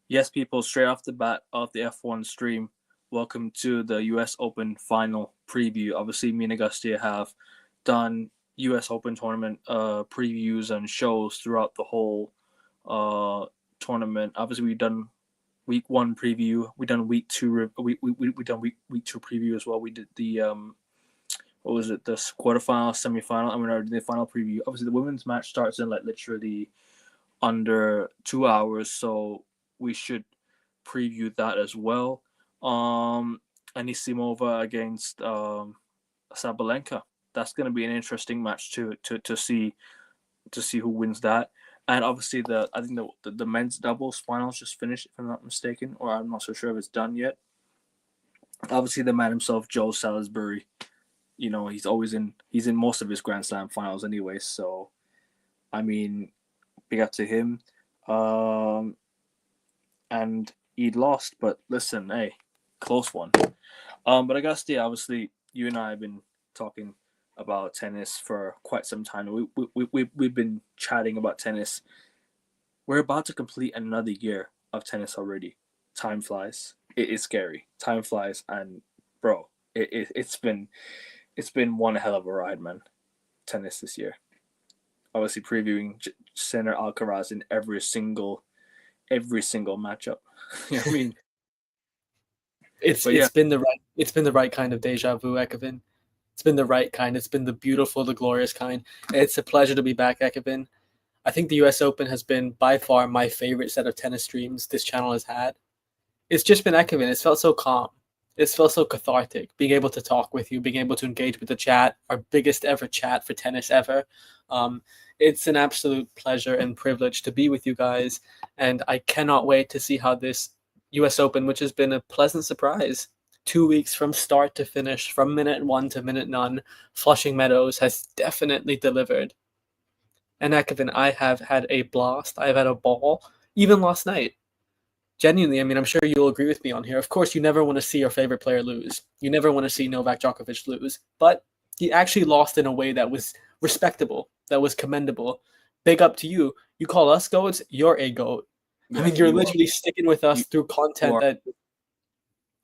Yes, people, straight off the bat of the F1 stream, welcome to the US Open final preview. Obviously, me and Augustia have done US Open tournament previews and shows throughout the whole tournament. Obviously, we've done week one preview. We done week two. We done week two preview as well. We did the what was it, the quarterfinal, semifinal, and we're already the final preview. Obviously, the women's match starts in like literally under 2 hours, so we should preview that as well. Anisimova against Sabalenka. That's going to be an interesting match to see who wins that. And obviously, I think the men's doubles finals just finished, if I'm not mistaken, or I'm not so sure if it's done yet. Obviously, the man himself, Joe Salisbury. You know, he's in most of his Grand Slam finals anyway. So, I mean, big up to him. And he'd lost, but listen, hey, close one. But I guess, yeah, obviously, you and I have been talking about tennis for quite some time. We've been chatting about tennis. We're about to complete another year of tennis already. Time flies. It is scary. Time flies, and bro, it's been one hell of a ride, man. Tennis this year. Obviously, previewing Sinner Alcaraz in every single matchup. You know what I mean? It's been the right kind of deja vu, Ekevin. It's been the right kind. It's been the beautiful, the glorious kind. It's a pleasure to be back, Ekevin. I think the US Open has been by far my favorite set of tennis streams this channel has had. It's just been Ekevin. It's felt so calm. It's felt so cathartic, being able to talk with you, being able to engage with the chat, our biggest ever chat for tennis ever. It's an absolute pleasure and privilege to be with you guys, and I cannot wait to see how this US Open, which has been a pleasant surprise, 2 weeks from start to finish, from minute one to minute none, Flushing Meadows has definitely delivered. And Ekevin, I have had a blast. I have had a ball, even last night. Genuinely, I mean, I'm sure you'll agree with me on here. Of course, you never want to see your favorite player lose. You never want to see Novak Djokovic lose. But he actually lost in a way that was respectable, that was commendable. Big up to you. You call us goats, you're a goat. I mean, you're literally sticking with us through content that,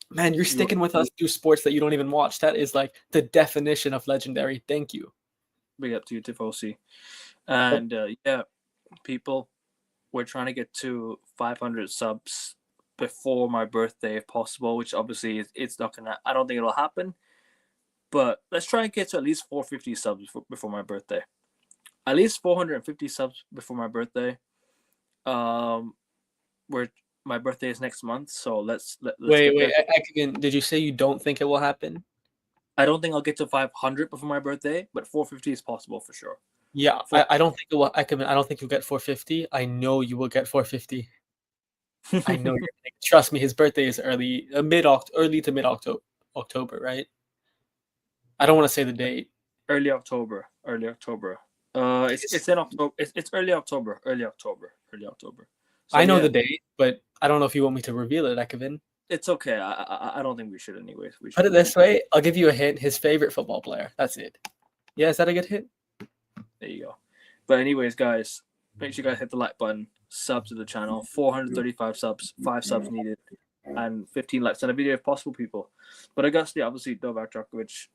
man, you're sticking with us through sports that you don't even watch. That is like the definition of legendary. Thank you. Big up to you, Tifosi. And yeah, people, we're trying to get to 500 subs before my birthday if possible, which obviously it's not gonna, I don't think it'll happen, but let's try and get to at least 450 subs before my birthday. At least 450 subs before my birthday. Where my birthday is next month, so let's wait. Ekevin, did you say you don't think it will happen? I don't think I'll get to 500 before my birthday, but 450 is possible for sure. Yeah, I don't think it will. Ekevin, I don't think you'll get 450. I know you will get 450. I know you're. Trust me, his birthday is early to mid October, right? I don't want to say the date. Early October. It's in October. It's early October. So, I know the date, but I don't know if you want me to reveal it, Ekevin. It's okay. I don't think we should anyways. Put it this way, I'll give you a hint. His favorite football player. That's it. Yeah, is that a good hint? There you go. But anyways, guys, make sure you guys hit the like button, sub to the channel. 435 subs, 5 subs needed, and 15 likes on a video if possible, people. But I guess, yeah, obviously Novak Djokovic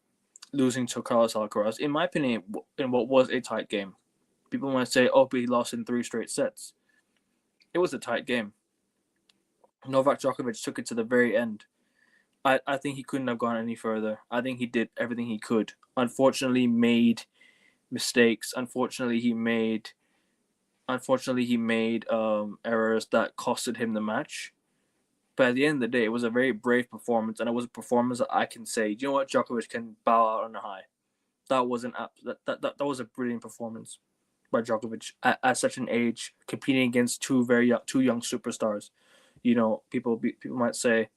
losing to Carlos Alcaraz, in my opinion, in what was a tight game. People might say, oh, but he lost in 3 straight sets. It was a tight game. Novak Djokovic took it to the very end. I think he couldn't have gone any further. I think he did everything he could. Unfortunately, made mistakes. Unfortunately, he made errors that costed him the match. But at the end of the day, it was a very brave performance, and it was a performance that I can say, you know what, Djokovic can bow out on a high. That was that was a brilliant performance by Djokovic at such an age, competing against two young superstars. You know, people might say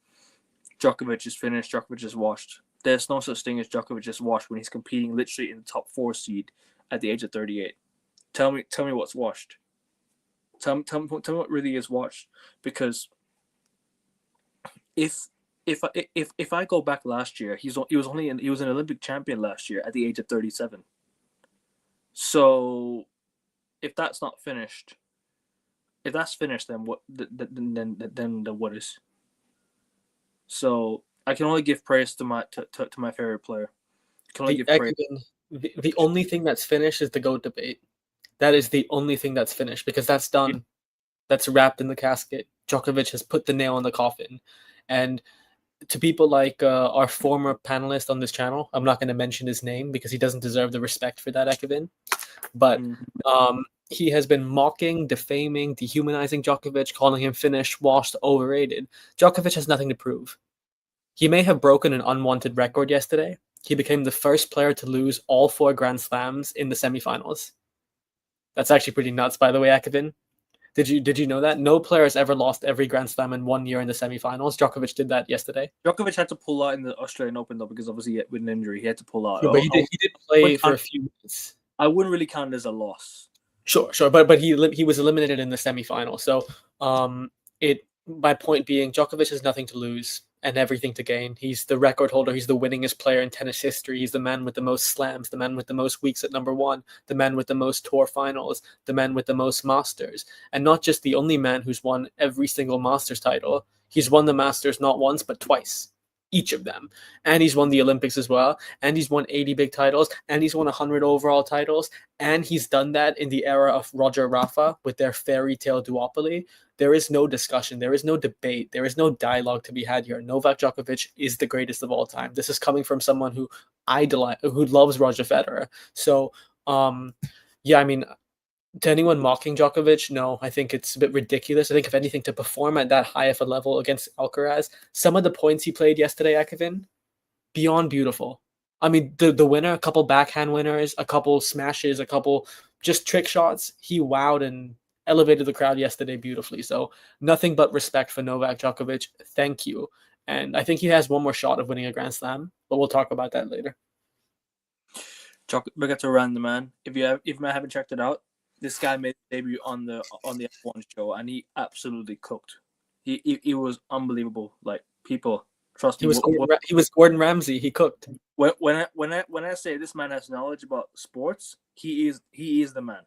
Djokovic is finished, Djokovic is washed. There's no such thing as Djokovic is washed when he's competing literally in the top 4 seed at the age of 38. Tell me what's washed. Tell me what really is washed. Because if I go back last year, he was an Olympic champion last year at the age of 37. So if that's not finished, If that's finished, then what? Then the what is? So I can only give praise to my favorite player. I can only give praise. The only thing that's finished is the GOAT debate. That is the only thing that's finished because that's done. That's wrapped in the casket. Djokovic has put the nail in the coffin. And to people like our former panelist on this channel, I'm not going to mention his name because he doesn't deserve the respect for that, Ekevin. But he has been mocking, defaming, dehumanizing Djokovic, calling him finished, washed, overrated. Djokovic has nothing to prove. He may have broken an unwanted record yesterday. He became the first player to lose all 4 Grand Slams in the semifinals. That's actually pretty nuts, by the way, Ekevin. Did you know that? No player has ever lost every Grand Slam in 1 year in the semifinals. Djokovic did that yesterday. Djokovic had to pull out in the Australian Open, though, because obviously with an injury, he had to pull out. Yeah, but he did play for a few minutes. I wouldn't really count it as a loss. Sure. But he was eliminated in the semifinal. So my point being, Djokovic has nothing to lose and everything to gain. He's the record holder. He's the winningest player in tennis history. He's the man with the most slams, the man with the most weeks at number 1, the man with the most tour finals, the man with the most Masters. And not just the only man who's won every single Masters title. He's won the Masters not once, but twice. Each of them. And he's won the Olympics as well. And he's won 80 big titles. And he's won 100 overall titles. And he's done that in the era of Roger Rafa with their fairy tale duopoly. There is no discussion. There is no debate. There is no dialogue to be had here. Novak Djokovic is the greatest of all time. This is coming from someone who loves Roger Federer. So, yeah, I mean, to anyone mocking Djokovic, no, I think it's a bit ridiculous. I think, if anything, to perform at that high of a level against Alcaraz, some of the points he played yesterday, Ekevin, beyond beautiful. I mean, the winner, a couple backhand winners, a couple smashes, a couple just trick shots. He wowed and elevated the crowd yesterday beautifully. So nothing but respect for Novak Djokovic. Thank you. And I think he has one more shot of winning a Grand Slam, but we'll talk about that later. Big up to Ran the man. If you haven't checked it out, this guy made a debut on the F1 show, and he absolutely cooked. He was unbelievable. Like, people, trust me. He was Gordon Ramsay. He cooked. When I say this man has knowledge about sports, he is the man.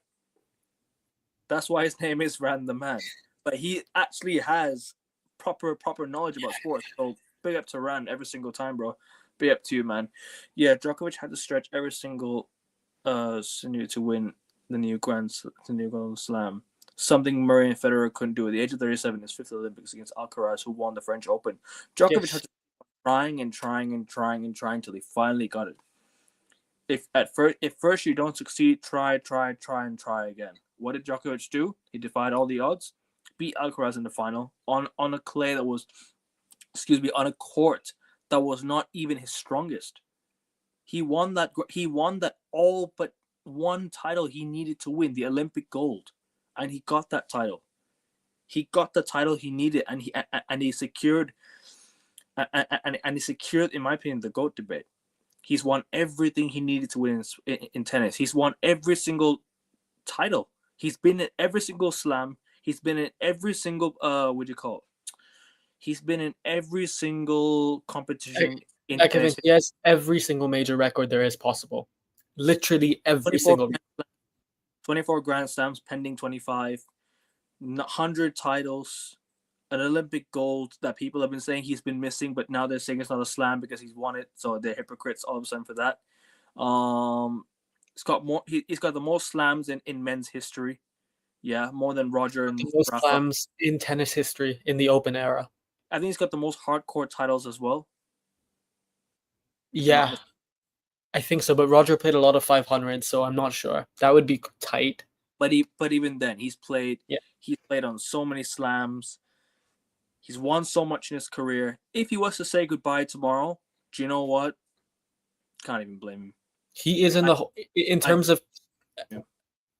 That's why his name is Ran the man. But he actually has proper knowledge about sports. So big up to Ran every single time, bro. Big up to you, man. Yeah, Djokovic had to stretch every single sinew to win the new Grand Slam. Something Murray and Federer couldn't do. At the age of 37, his 5th Olympics against Alcaraz, who won the French Open. Djokovic had to trying until he finally got it. If first you don't succeed, try again. What did Djokovic do? He defied all the odds, beat Alcaraz in the final on a clay that was, on a court that was not even his strongest. He won that all but one title he needed to win, the Olympic gold, and he got that title. He got the title he needed, and he secured, in my opinion, the GOAT debate. He's won everything he needed to win in tennis. He's won every single title. He's been in every single slam. He's been in every single He's been in every single competition in tennis. Yes, every single major record there is possible. Literally every single. 24 Grand Slams, pending 25, 100 titles, an Olympic gold that people have been saying he's been missing, but now they're saying it's not a slam because he's won it, so they're hypocrites all of a sudden for that. He's got the most slams in men's history. Yeah, more than Roger and most Rafa. Slams in tennis history in the Open era. I think he's got the most hardcore titles as well. Yeah, I think so. But Roger played a lot of 500, so I'm not sure. That would be tight. But even then, he's played. Yeah. He's played on so many slams. He's won so much in his career. If he was to say goodbye tomorrow, do you know what? Can't even blame him. He is in terms of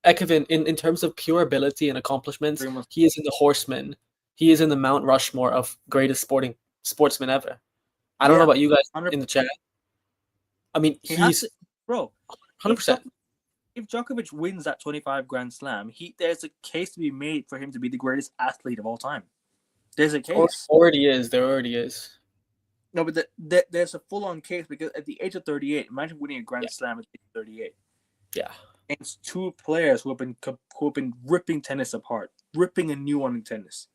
Ekevin, in terms of pure ability and accomplishments, he is in the horsemen. He is in the Mount Rushmore of greatest sportsmen ever. I don't know about you guys 100%. In the chat. I mean, he's 100%. If Djokovic wins that 25 Grand Slam, there's a case to be made for him to be the greatest athlete of all time. There's a case. There already is. No, but there's a full-on case because at the age of 38, imagine winning a Grand Slam at the age of 38. Yeah. Against two players who have been ripping tennis apart. ripping a new one in tennis.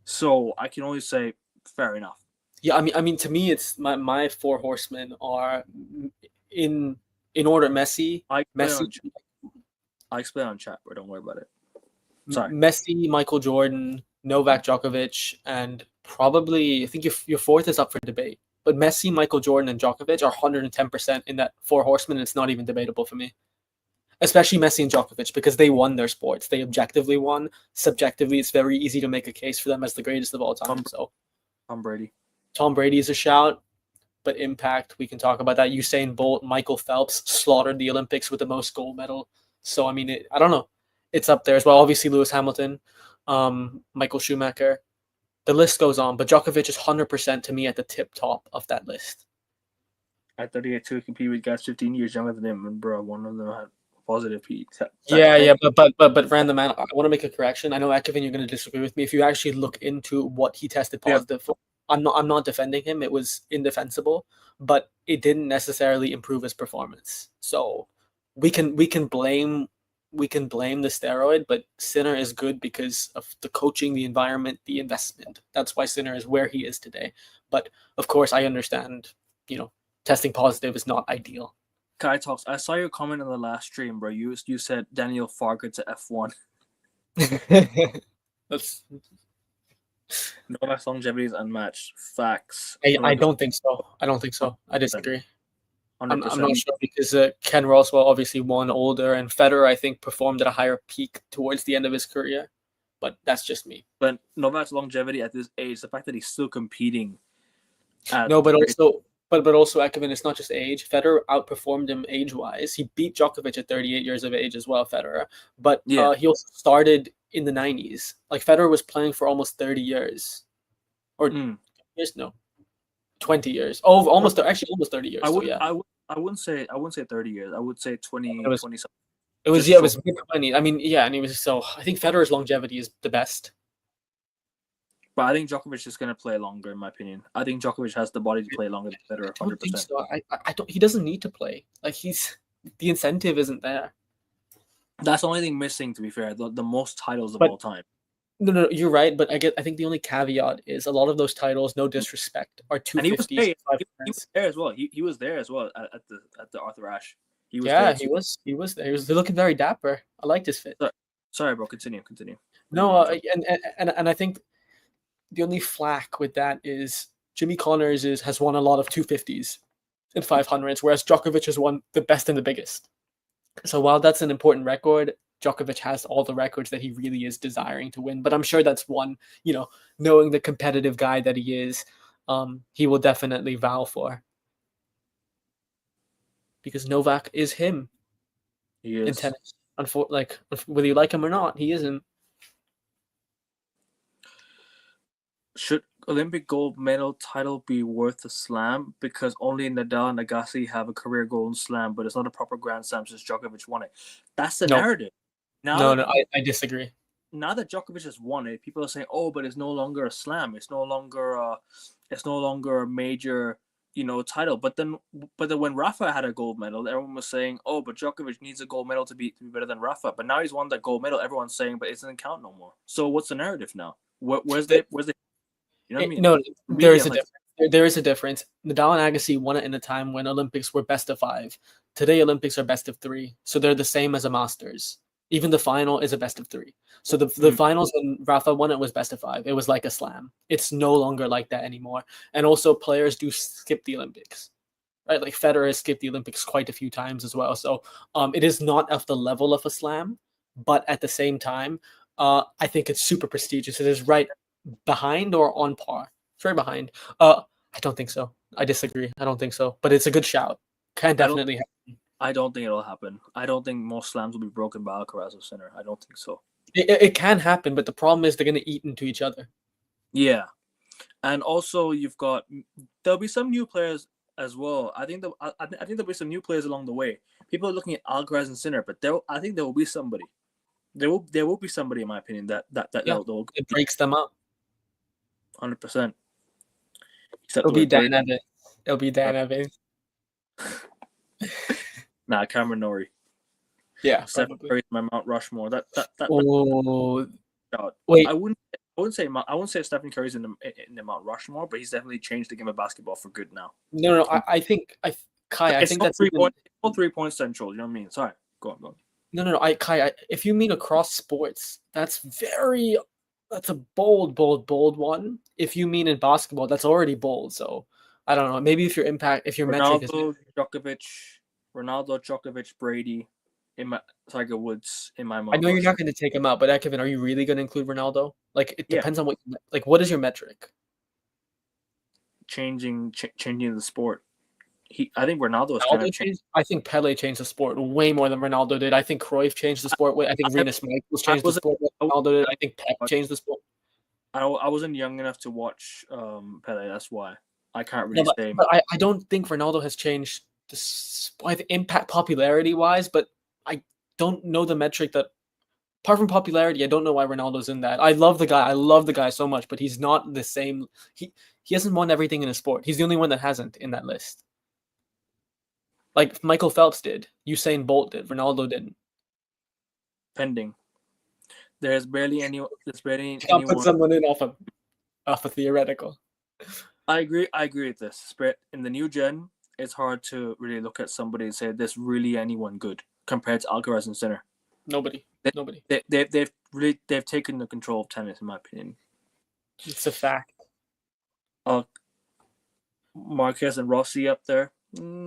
So I can only say fair enough. Yeah, I mean, to me, it's my four horsemen are in order: Messi, I Messi, explain on chat, but don't worry about it. Sorry. Messi, Michael Jordan, Novak Djokovic, and probably I think your fourth is up for debate. But Messi, Michael Jordan, and Djokovic are 110% in that four horsemen. And it's not even debatable for me. Especially Messi and Djokovic, because they won their sports. They objectively won. Subjectively, it's very easy to make a case for them as the greatest of all time. So Tom Brady. Tom Brady is a shout, but impact, we can talk about that. Usain Bolt, Michael Phelps slaughtered the Olympics with the most gold medal. So, I mean, I don't know. It's up there as well. Obviously, Lewis Hamilton, Michael Schumacher. The list goes on, but Djokovic is 100% to me at the tip top of that list. At 38 to compete with guys 15 years younger than him, and bro, one of them had positive heat. But random man, I want to make a correction. I know Ekevin, you're going to disagree with me. If you actually look into what he tested positive for, I'm not defending him. It was indefensible, but it didn't necessarily improve his performance. So we can blame the steroid, but Sinner is good because of the coaching, the environment, the investment. That's why Sinner is where he is today. But of course, I understand, testing positive is not ideal. Kai Talks, I saw your comment on the last stream, bro. You said Daniel Farker to F1. That's Novak's longevity is unmatched. Facts. I don't think so. I disagree. 100%. I'm not sure because Ken Roswell obviously won older, and Federer, I think, performed at a higher peak towards the end of his career. But that's just me. But Novak's longevity at this age, the fact that he's still competing. But also, Ekevin, it's not just age. Federer outperformed him age-wise. He beat Djokovic at 38 years of age as well, Federer. But he also started in the 90s. Like, Federer was playing for almost 30 years. Or years? No. 20 years. Oh, almost 30 years. I wouldn't say 30 years. I would say 20 something. It was mid-20s. I mean, and he was I think Federer's longevity is the best. But I think Djokovic is going to play longer, in my opinion. I think Djokovic has the body to play longer than Federer, 100%. I don't think so. I don't. He doesn't need to play. Like, the incentive isn't there. That's the only thing missing, to be fair. The most titles of all time. No, you're right. But I think the only caveat is a lot of those titles, no disrespect, are 250s. And he was there as well. He was there as well at the Arthur Ashe. He was there. He was there. He was looking very dapper. I liked his fit. Sorry, bro. Continue. No, and I think the only flack with that is Jimmy Connors has won a lot of 250s and 500s, whereas Djokovic has won the best and the biggest. So while that's an important record, Djokovic has all the records that he really is desiring to win. But I'm sure that's one, knowing the competitive guy that he is, he will definitely vow for. Because Novak is him. He is. In tennis. Whether you like him or not, he isn't. Should Olympic gold medal title be worth a slam? Because only Nadal and Agassi have a career gold slam, but it's not a proper Grand Slam since Djokovic won it. That's the narrative. I disagree. Now that Djokovic has won it, people are saying, "Oh, but it's no longer a slam. It's no longer a major, title." But then when Rafa had a gold medal, everyone was saying, "Oh, but Djokovic needs a gold medal to be better than Rafa." But now he's won that gold medal. Everyone's saying, "But it doesn't count no more." So what's the narrative now? Where's the You know what I mean? No, there is a difference. There is a difference. Nadal and Agassi won it in a time when Olympics were best of 5. Today, Olympics are best of 3. So they're the same as a Masters. Even the final is a best of 3. So the finals when Rafa won it was best of 5. It was like a slam. It's no longer like that anymore. And also players do skip the Olympics. Right? Like Federer has skipped the Olympics quite a few times as well. So it is not of the level of a slam, but at the same time, I think it's super prestigious. It is right behind or on par. It's right behind. I don't think so. I disagree. I don't think so. But it's a good shout. Can definitely happen. I don't think it'll happen. I don't think most slams will be broken by Alcaraz or Sinner. I don't think so. It can happen, but the problem is they're going to eat into each other. Yeah. And also there'll be some new players as well. I think there'll be some new players along the way. People are looking at Alcaraz and Sinner, but I think there will be somebody. There will be somebody, in my opinion, that it breaks them up. 100%. It'll be Dan Evans. It'll be Dan Evans. Cameron Norrie. Yeah, Steph Curry's my Mount Rushmore. That Oh, shot. Wait, I wouldn't say Stephen Curry's in the Mount Rushmore, but he's definitely changed the game of basketball for good now. no. I think Kai. I It's think all that's even, it's all 3 point central. You know what I mean? Sorry, go on, go on. no. Kai. If you mean across sports, that's a bold one. If you mean in basketball, that's already bold. So I don't know. Maybe if your metric is, Ronaldo, Djokovic, Brady, Tiger Woods in my I Mount know you're not Rushmore. going to take him out, but Kevin, are you really going to include Ronaldo? Like, it Yeah, depends on what is your metric? changing the sport. I think Ronaldo is kind of changed. I think Pele changed the sport way more than Ronaldo did. I think Cruyff changed the sport. I think I, Rinus Michels I changed the wasn't sport way I, more than Ronaldo did. I think Pep changed the sport. I wasn't young enough to watch Pele. That's why I can't No, really say. but I don't think Ronaldo has changed the sport, impact popularity wise, but I don't know the metric that. Apart from popularity, I don't know why Ronaldo's in that. I love the guy. I love the guy so much, but he's not the same. He hasn't won everything in a sport. He's the only one that hasn't in that list. Like Michael Phelps did, Usain Bolt did, Ronaldo didn't. Pending. There's barely anyone. Can't put someone in off a theoretical. I agree with this. But in the new gen, it's hard to really look at somebody and say there's really anyone good compared to Alcaraz and Sinner. Nobody. They've taken the control of tennis, in my opinion. It's a fact. Marquez and Rossi up there.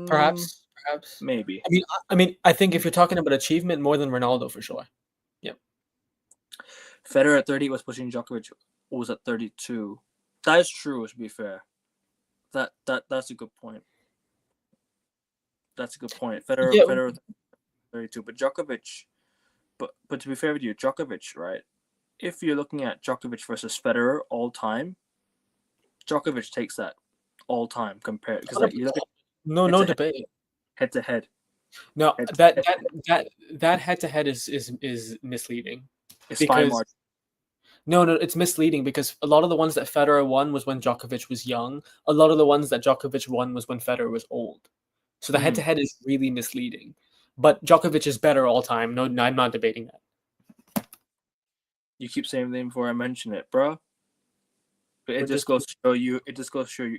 Perhaps. Maybe. I think if you're talking about achievement, more than Ronaldo for sure. Yep. Federer at 30 was pushing Djokovic, who was at 32. That is true, to be fair. That's a good point. Federer 32, but Djokovic. But to be fair with you, Djokovic, right? If you're looking at Djokovic versus Federer all time, Djokovic takes that all time compared because like you look at no debate. Head to head. No, that head to head is misleading. It's because no, it's misleading because a lot of the ones that Federer won was when Djokovic was young. A lot of the ones that Djokovic won was when Federer was old. So the head to head is really misleading. But Djokovic is better all time. No, I'm not debating that. You keep saying the name before I mention it, bro. It just goes to show you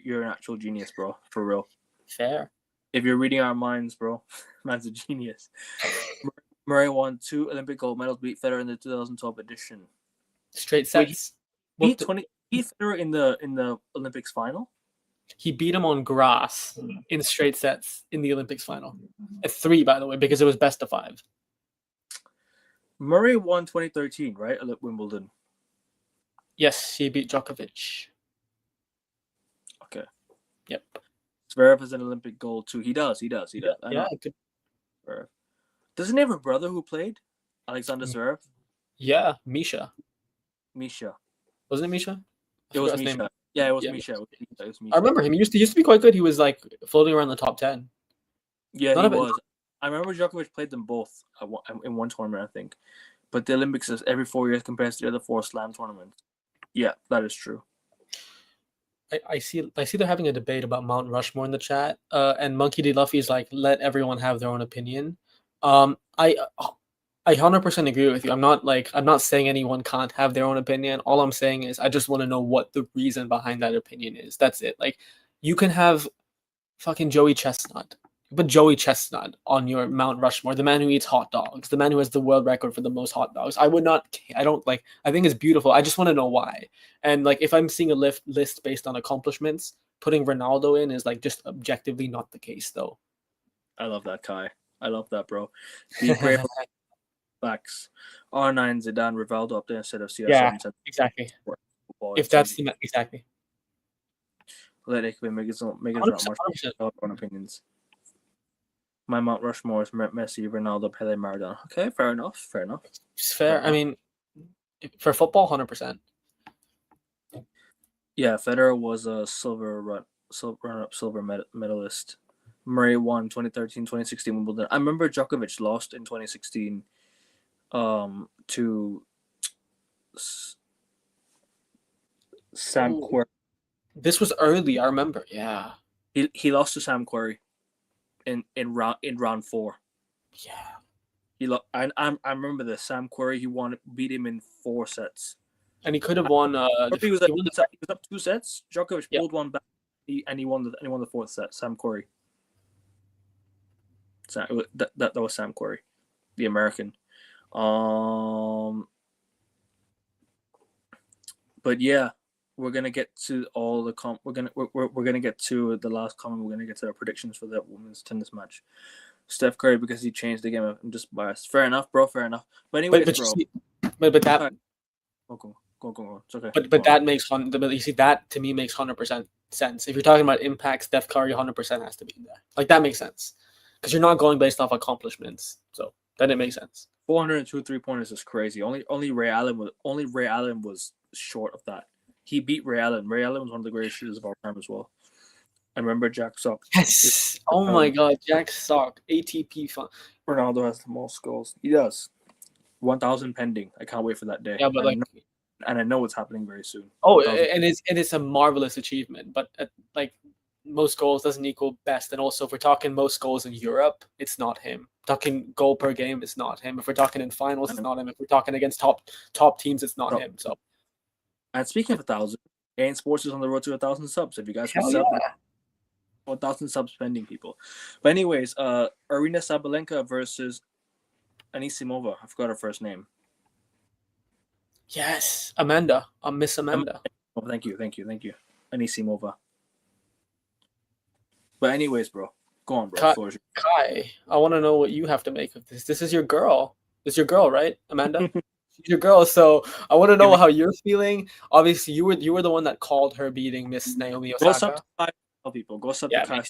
you're an actual genius, bro. For real. Fair. If you're reading our minds, bro, man's a genius. Murray won 2 Olympic gold medals, beat Federer in the 2012 edition. Straight sets. Beat Federer in the Olympics final. He beat him on grass in straight sets in the Olympics final. At 3, by the way, because it was best of 5. Murray won 2013, right? At Wimbledon. Yes, he beat Djokovic. Okay. Yep. Zverev has an Olympic gold too. He does. Yeah. Doesn't he have a brother who played? Alexander Zverev? Yeah, Misha. Wasn't it Misha? It was Misha. Yeah, it was Misha. It was Misha. I remember him. He used to be quite good. He was like floating around the top 10. Yeah, he was. I remember Djokovic played them both in one tournament, I think. But the Olympics is every 4 years compared to the other 4 slam tournaments. Yeah, that is true. I see they're having a debate about Mount Rushmore in the chat, and Monkey D. Luffy is like, let everyone have their own opinion. I 100% agree with you. I'm not saying anyone can't have their own opinion. All I'm saying is I just want to know what the reason behind that opinion is. That's it. Like, you can have fucking Joey Chestnut. But Joey Chestnut on your Mount Rushmore, the man who eats hot dogs, the man who has the world record for the most hot dogs. I think it's beautiful. I just want to know why. And like, if I'm seeing a list based on accomplishments, putting Ronaldo in is like just objectively not the case, though. I love that, Kai. I love that, bro. Be brave. Facts. R9, Zidane, Rivaldo up there instead of CR7. Yeah, exactly. If that's exactly. Let it make his own opinions. My Mount Rushmore is Messi, Ronaldo, Pele, Maradona. Okay, fair enough. It's fair. I mean, for football, 100%. Yeah, Federer was a silver medalist. Murray won 2013, 2016 Wimbledon. I remember Djokovic lost in 2016 to Sam Querrey. This was early, I remember. Yeah. He lost to Sam Querrey in round 4. Yeah. I remember this. Sam Querrey, beat him in 4 sets. And he could have won. He was up 2 sets. Djokovic Yeah. pulled one back, and he won the 4th set. Sam Querrey. So that was Sam Querrey, the American. But yeah, we're gonna get to all the we're gonna get to the last comment. We're gonna get to our predictions for that women's tennis match. Steph Curry, because he changed the game. I'm just biased. Fair enough, bro. Fair enough. But anyways, but that. Go. It's okay. But that makes you see that to me makes 100% sense. If you're talking about impact, Steph Curry 100% has to be in there. Like that makes sense because you're not going based off accomplishments. So then it makes sense. 402 3-pointers is crazy. Only Ray Allen was short of that. He beat Ray Allen. Ray Allen was one of the greatest shooters of all time as well. And remember Jack Sock. Yes. Oh my God, Jack Sock, ATP fun. Ronaldo has the most goals. He does. 1,000 pending. I can't wait for that day. Yeah, but I know it's happening very soon. Oh, and it's a marvelous achievement. But like most goals doesn't equal best. And also, if we're talking most goals in Europe, it's not him. Talking goal per game, it's not him. If we're talking in finals, it's not him. If we're talking against top teams, it's not him. So. And speaking of 1,000, AN Sports is on the road to 1,000 subs. If you guys can sub, 1,000 subs pending, people. But anyways, Aryna Sabalenka versus Anisimova. I forgot her first name. Yes, Amanda. Miss Amanda. Oh, thank you. Anisimova. But anyways, bro. Go on, bro. Kai, I want to know what you have to make of this. This is your girl. It's your girl, right, Amanda? She's your girl. So I want to know how you're feeling. Obviously, you were the one that called her beating Miss Naomi Osaka. Go sub to Kai, people. Go sub to Kai.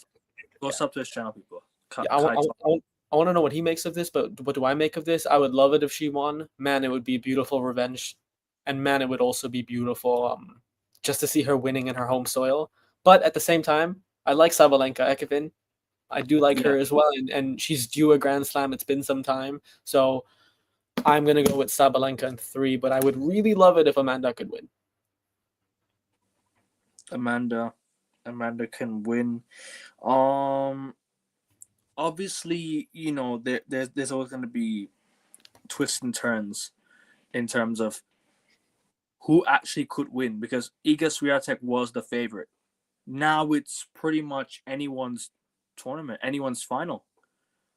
Go sub to his channel, people. I want to know what he makes of this, but what do I make of this? I would love it if she won. Man, it would be beautiful revenge. And man, it would also be beautiful just to see her winning in her home soil. But at the same time, I like Sabalenka Ekevin. I do like her as well. And she's due a Grand Slam. It's been some time. So I'm going to go with Sabalenka in 3. But I would really love it if Amanda could win. Amanda can win. Obviously, you know, there's always going to be twists and turns in terms of who actually could win, because Iga Swiatek was the favorite. Now it's pretty much anyone's tournament, anyone's final.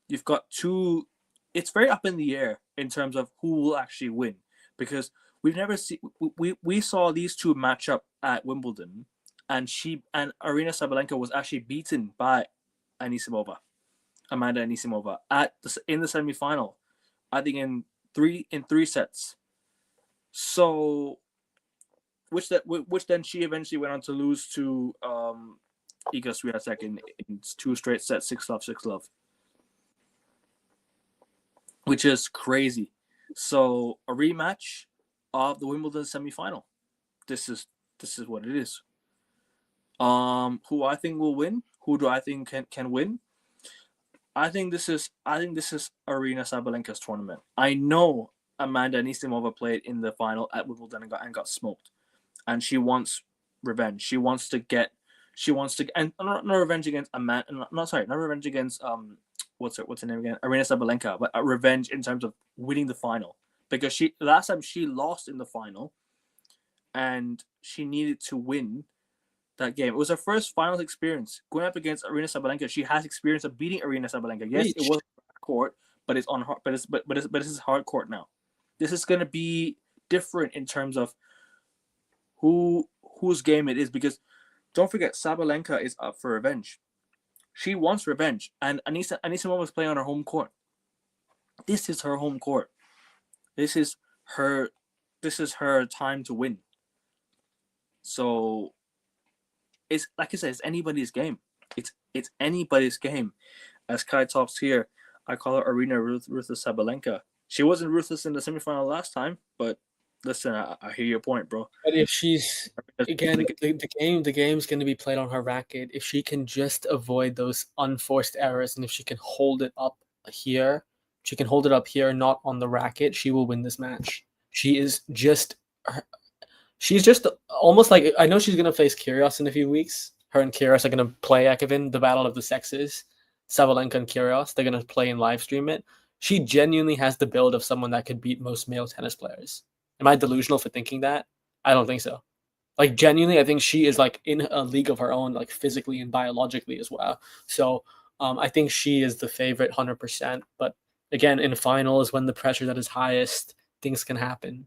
You've got two. It's very up in the air in terms of who will actually win, because we've never seen. We saw these two match up at Wimbledon, and Aryna Sabalenka was actually beaten by Amanda Anisimova in the semifinal. I think in three sets. So, which then she eventually went on to lose to Iga Swiatek in 2 straight sets, 6-love, 6-love, which is crazy. So a rematch of the Wimbledon semifinal. This is what it is. Who I think will win? Who do I think can win? I think this is Aryna Sabalenka's tournament. I know Amanda Anisimova played in the final at Wimbledon and got smoked, and she wants revenge. She wants to and not revenge against not revenge against what's her name again? Aryna Sabalenka, but a revenge in terms of winning the final, because last time she lost in the final, and she needed to win that game. It was her first finals experience going up against Aryna Sabalenka. She has experience of beating Aryna Sabalenka. Yes, it was hard court, but it's on hard. But this is hard court now. This is gonna be different in terms of whose game it is, because don't forget, Sabalenka is up for revenge. She wants revenge, and Anisimova was playing on her home court. This is her home court. This is her time to win. So it's like I said, it's anybody's game. It's anybody's game. As Kai talks here, I call her Aryna Ruthless Sabalenka. She wasn't ruthless in the semifinal last time, but listen, I hear your point, bro. But if she's again, the game's going to be played on her racket. If she can just avoid those unforced errors, and if she can hold it up here, not on the racket, she will win this match. She's just almost like, I know she's going to face Kyrgios in a few weeks. Her and Kyrgios are going to play Ekevin, the battle of the sexes. Sabalenka and Kyrgios, they're going to play and live stream it. She genuinely has the build of someone that could beat most male tennis players. Am I delusional for thinking that? I don't think so. Like genuinely, I think she is like in a league of her own, like physically and biologically as well. So I think she is the favorite 100%. But again, in finals, when the pressure's at its highest, things can happen.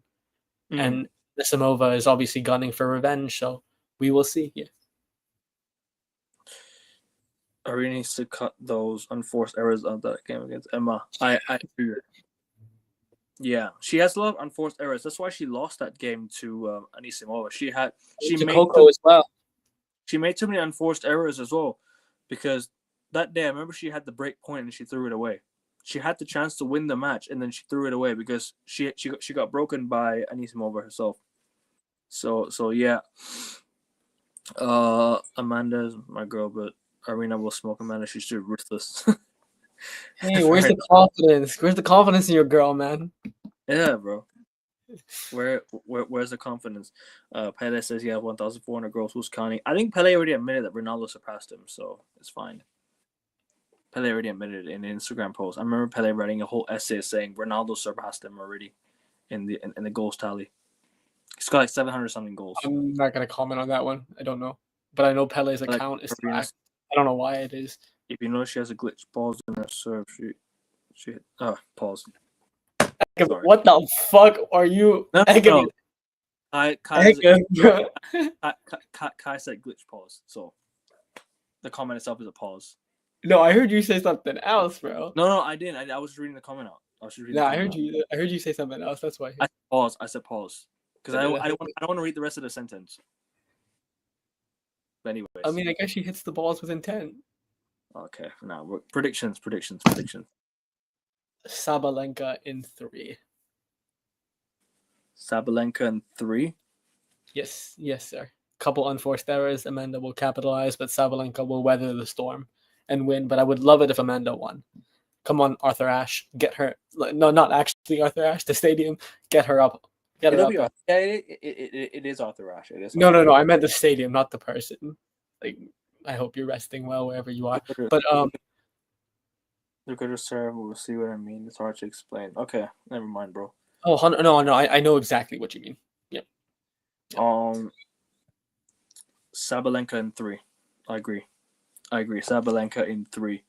And Samova is obviously gunning for revenge, so we will see. Yeah. Aryna needs to cut those unforced errors of that game against Emma. I agree. Yeah, she has a lot of unforced errors. That's why she lost that game to Anisimova. She Coco as well. She made too many unforced errors as well, because that day I remember she had the break point and she threw it away. She had the chance to win the match and then she threw it away because she got broken by Anisimova herself. So yeah. Amanda's my girl, but Aryna will smoke Amanda. She's too ruthless. Hey, where's the confidence? Where's the confidence in your girl, man? Yeah, bro. Where's the confidence? Pele says he has 1,400 girls. Who's counting? I think Pele already admitted that Ronaldo surpassed him, so it's fine. Pele already admitted it in an Instagram post. I remember Pele writing a whole essay saying Ronaldo surpassed him already in the goals tally. He's got like 700 something goals. I'm not gonna comment on that one. I don't know, but I know Pele's account is tracked. I don't know why it is. If you know she has a glitch pause in her serve, she pause. What the fuck are you? No. Kai said glitch pause, so the comment itself is a pause. No, I heard you say something else, bro. No, I didn't. I was reading the comment out. I heard you say something else. That's why. I said pause because I don't want to read the rest of the sentence. But anyways, I mean, I guess she hits the balls with intent. Okay, now predictions. Sabalenka in 3. Sabalenka in 3. Yes, sir. Couple unforced errors. Amanda will capitalize, but Sabalenka will weather the storm and win. But I would love it if Amanda won. Come on, Arthur Ashe, get her. No, not actually Arthur Ashe. The stadium, get her up. Get her up. Yeah, it is Arthur Ashe. It is. No. I meant the stadium, not the person. Like, I hope you're resting well wherever you are. But Look at her serve. We'll see what I mean. It's hard to explain. Okay, never mind, bro. Oh no, I know exactly what you mean. Yeah. Sabalenka in 3. I agree. Sabalenka in 3.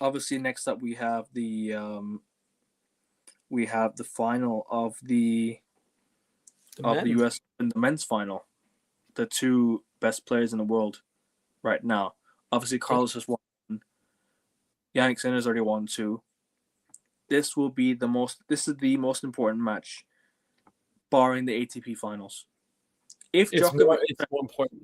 Obviously, next up we have the final of the US and the men's final. The 2 best players in the world right now. Obviously, Carlos has won. Jannik Sinner's already won 2. This is the most important match, barring the ATP finals. If Djokovic, it's more important.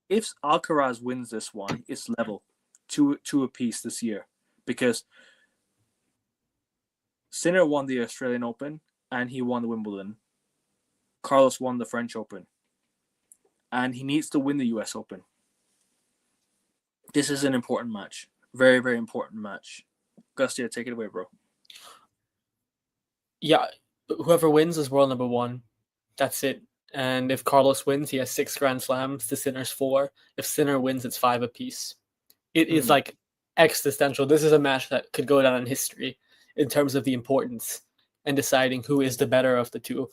If Alcaraz wins this one, it's level, 2 apiece this year, because Sinner won the Australian Open and he won the Wimbledon. Carlos won the French Open, and he needs to win the US Open. This is an important match, very, very important match. Gustia, take it away, bro. Yeah, whoever wins is world number 1. That's it. And if Carlos wins, he has 6 Grand Slams. The Sinner's 4. If Sinner wins, it's 5 apiece. It is like existential. This is a match that could go down in history in terms of the importance and deciding who is the better of the 2.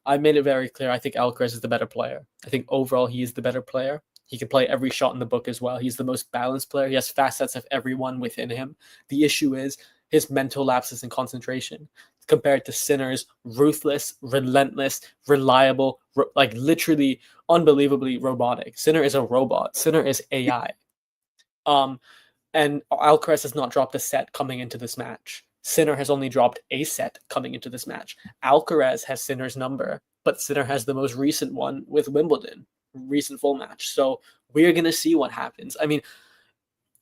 I made it very clear. I think Alcaraz is the better player. I think overall he is the better player. He can play every shot in the book as well. He's the most balanced player. He has facets of everyone within him. The issue is his mental lapses and concentration compared to Sinner's ruthless, relentless, reliable, like literally unbelievably robotic. Sinner is a robot. Sinner is AI. And Alcaraz has not dropped a set coming into this match. Sinner has only dropped a set coming into this match. Alcaraz has Sinner's number, but Sinner has the most recent one with Wimbledon, recent full match. So we're going to see what happens. I mean,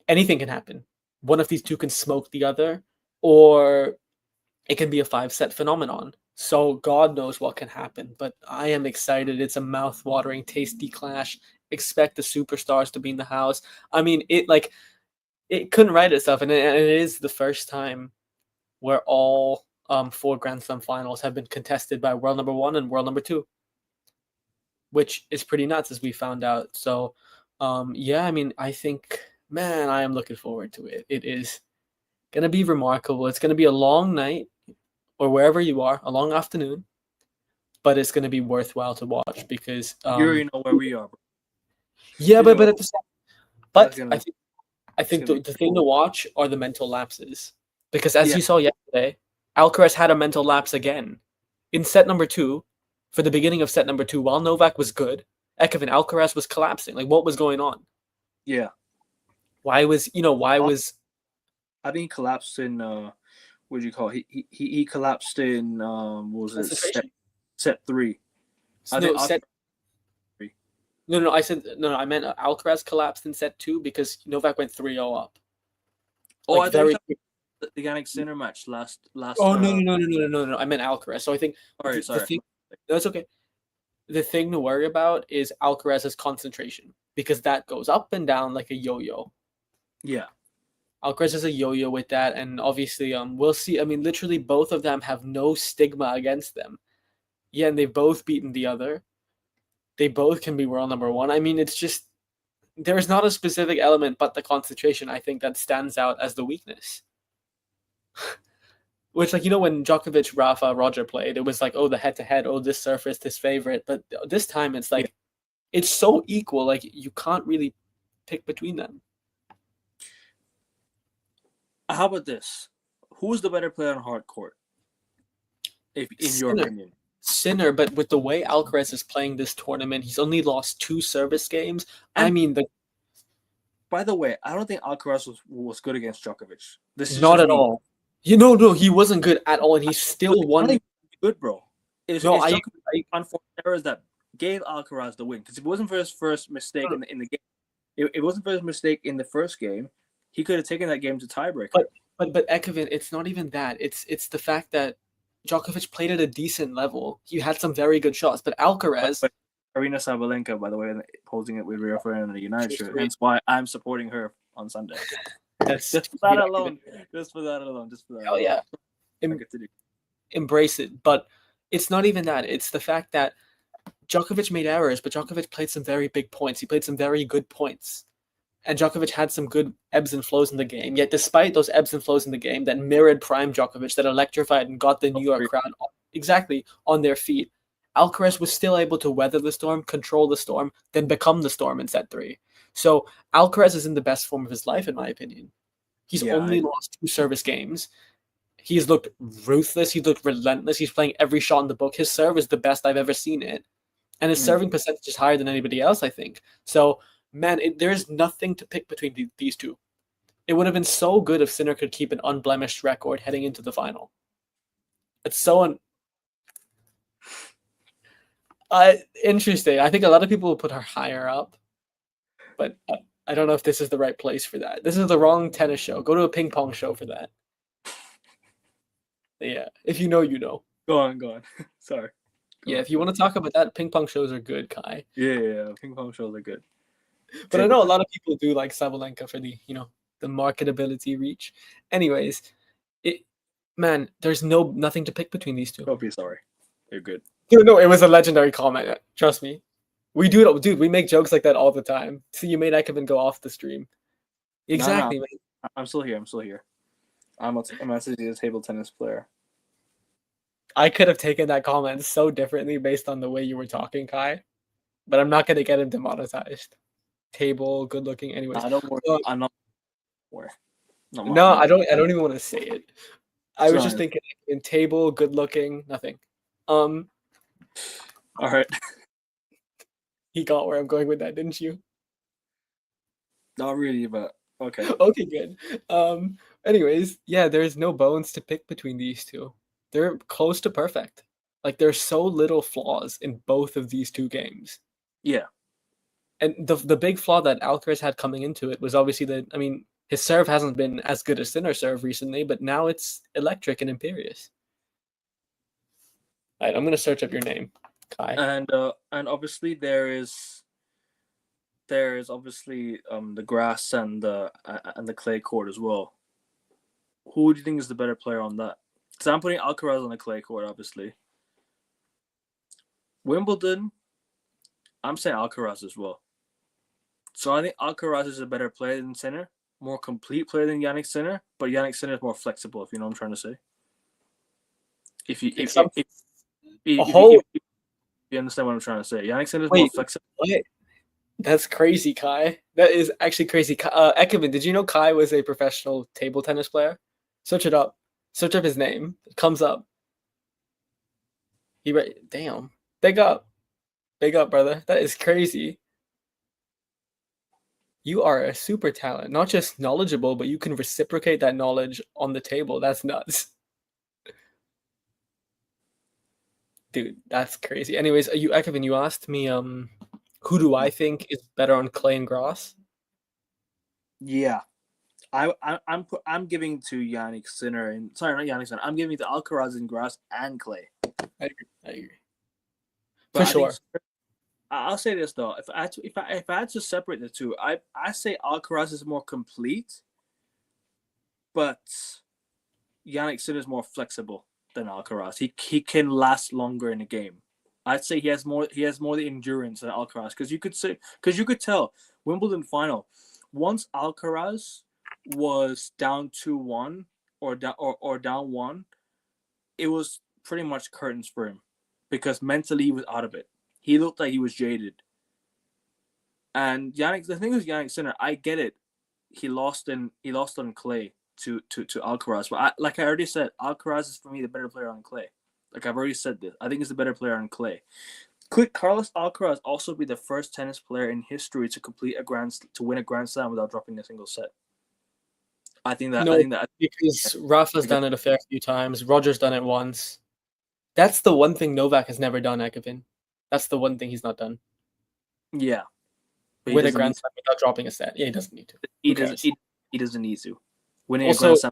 anything can happen. One of these 2 can smoke the other, or it can be a 5-set phenomenon. So God knows what can happen. But I am excited. It's a mouth-watering, tasty clash. Expect the superstars to be in the house. I mean, it couldn't write itself, and it is the first time where all 4 Grand Slam finals have been contested by world number 1 and world number 2, which is pretty nuts, as we found out. So, I mean, I think man, I am looking forward to it. It is gonna be remarkable. It's gonna be a long night, or wherever you are, a long afternoon, but it's gonna be worthwhile to watch because You already know where we are, bro. yeah, You but know, at the same, that's but gonna I think gonna be the thing to watch are the mental lapses because as yeah, you saw yesterday, Alcaraz had a mental lapse again in set number 2. For the beginning of set number 2, while Novak was good, Ekevin Alcaraz was collapsing. Like what was going on? yeah. Why was I think he collapsed in what do you call it? He collapsed in what was it concentration? set 3. I think No, set no, I said no. I meant Alcaraz collapsed in set 2 because Novak went 3-0 up. Oh, Like I thought you very. talking the Yannick Sinner match last. Oh no! I meant Alcaraz. So I think the Sorry. thing. That's okay. The thing to worry about is Alcaraz's concentration because that goes up and down like a yo-yo. Yeah. Alcaraz is a yo-yo with that, and obviously, we'll see. I mean, literally, both of them have no stigma against them. Yeah, and they've both beaten the other. They both can be world number 1. I mean, it's just there's not a specific element but the concentration, I think, that stands out as the weakness. Which, like, when Djokovic, Rafa, Roger played, it was like, oh, the head-to-head, oh, this surface, this favorite. But this time, it's like, it's so equal, like, you can't really pick between them. How about this? Who's the better player on hard court? In your opinion? Sinner, but with the way Alcaraz is playing this tournament, he's only lost 2 service games. And I mean, by the way, I don't think Alcaraz was good against Djokovic. This is not at all. No, he wasn't good at all, and he still won. Good, bro. It's unfortunate errors that gave Alcaraz the win. Because if it wasn't for his first mistake in the game, it wasn't for his mistake in the first game, he could have taken that game to tiebreaker. But Ekevin, it's not even that. It's the fact that Djokovic played at a decent level. He had some very good shots, but Alcaraz. Aryna Sabalenka, by the way, posing it with Rio Ferdinand in the United shirt. Hence why I'm supporting her on Sunday. Just for that alone. Oh yeah. Embrace it. But it's not even that. It's the fact that Djokovic made errors, but Djokovic played some very big points. He played some very good points. And Djokovic had some good ebbs and flows in the game. Yet despite those ebbs and flows in the game that mirrored prime Djokovic, that electrified and got the New York crowd exactly on their feet, Alcaraz was still able to weather the storm, control the storm, then become the storm in set 3. So Alcaraz is in the best form of his life, in my opinion. He's only lost 2 service games. He's looked ruthless. He's looked relentless. He's playing every shot in the book. His serve is the best I've ever seen it. And his serving percentage is higher than anybody else, I think. So, man, there's nothing to pick between these two. It would have been so good if Sinner could keep an unblemished record heading into the final. It's so interesting. I think a lot of people will put her higher up, but I don't know if this is the right place for that. This is the wrong tennis show. Go to a ping pong show for that. Yeah, if you know, you know. Go on. Sorry. If you want to talk about that, ping pong shows are good, Kai. Yeah, ping pong shows are good. But I know a lot of people do like Sabalenka for the, the marketability reach. Anyways, there's nothing to pick between these two. Don't be sorry. You're good. No, it was a legendary comment. Trust me. We do it, dude. We make jokes like that all the time. See, you made Ekevin go off the stream. Exactly, no. I'm still here. I'm actually a table tennis player. I could have taken that comment so differently based on the way you were talking, Kai. But I'm not going to get him demonetized. Table, good looking. Anyways, I'm not. No, I don't even want to say it. I was just thinking in table, good looking, nothing. All right. He got where I'm going with that, didn't you? Not really, but okay. Okay, good. Anyways, there's no bones to pick between these two. They're close to perfect. Like, there's so little flaws in both of these two games. Yeah. And the big flaw that Alcaraz had coming into it was obviously his serve hasn't been as good as Sinner's serve recently, but now it's electric and imperious. All right, I'm going to search up your name, Kai. And obviously there is obviously the grass and the clay court as well. Who do you think is the better player on that? Because I'm putting Alcaraz on the clay court, obviously. Wimbledon, I'm saying Alcaraz as well. So I think Alcaraz is a better player than Sinner, more complete player than Yannick Sinner, but Yannick Sinner is more flexible. If you know what I'm trying to say. If you Like if some if, if, a if, you, whole if you understand what I'm trying to say, Yannick Sinner is more wait, flexible. what? That's crazy, Kai. That is actually crazy. Ekman, did you know Kai was a professional table tennis player? Search it up. Search up his name. It comes up. Damn. Big up. Big up, brother. That is crazy. You are a super talent. Not just knowledgeable, but you can reciprocate that knowledge on the table. That's nuts. Dude, that's crazy. Anyways, Ekman, you asked me who do I think is better on clay and grass? Yeah. I'm giving to Yannick Sinner and sorry, not Yannick Sinner. I'm giving to Alcaraz in grass and clay. I agree. But For sure. I'll say this though: if I had to separate the two, I say Alcaraz is more complete, but Yannick Sinner is more flexible than Alcaraz. He can last longer in a game. I'd say he has more the endurance than Alcaraz because you could tell Wimbledon final once Alcaraz was down 2-1 or down 1, it was pretty much curtains for him because mentally he was out of it. He looked like he was jaded. And the thing with Yannick Sinner, I get it. He lost on clay to Alcaraz, but like I already said, Alcaraz is for me the better player on clay. Like I've already said this, I think he's the better player on clay. Could Carlos Alcaraz also be the first tennis player in history to win a Grand Slam without dropping a single set? I think that because Rafa's done it a fair few times. Roger's done it once. That's the one thing Novak has never done, Ekman. That's the one thing he's not done. Yeah. Win a Grand Slam without dropping a set. Yeah, he doesn't need to. He doesn't need to. Winning also, a Grand Slam.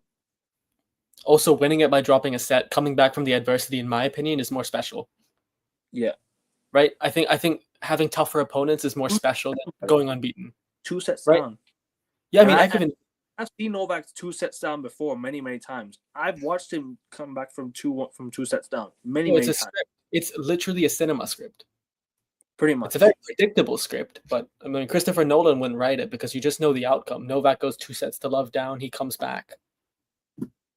Also, winning it by dropping a set, coming back from the adversity, in my opinion, is more special. Yeah. Right? I think having tougher opponents is more special than going unbeaten. 2 sets down. Yeah, I mean, I've seen Novak 2 sets down before many times. I've watched him come back from 2 sets down many times. Script. It's literally a cinema script. Pretty much. It's a very predictable script, but I mean, Christopher Nolan wouldn't write it because you just know the outcome. Novak goes 2 sets to love down. He comes back.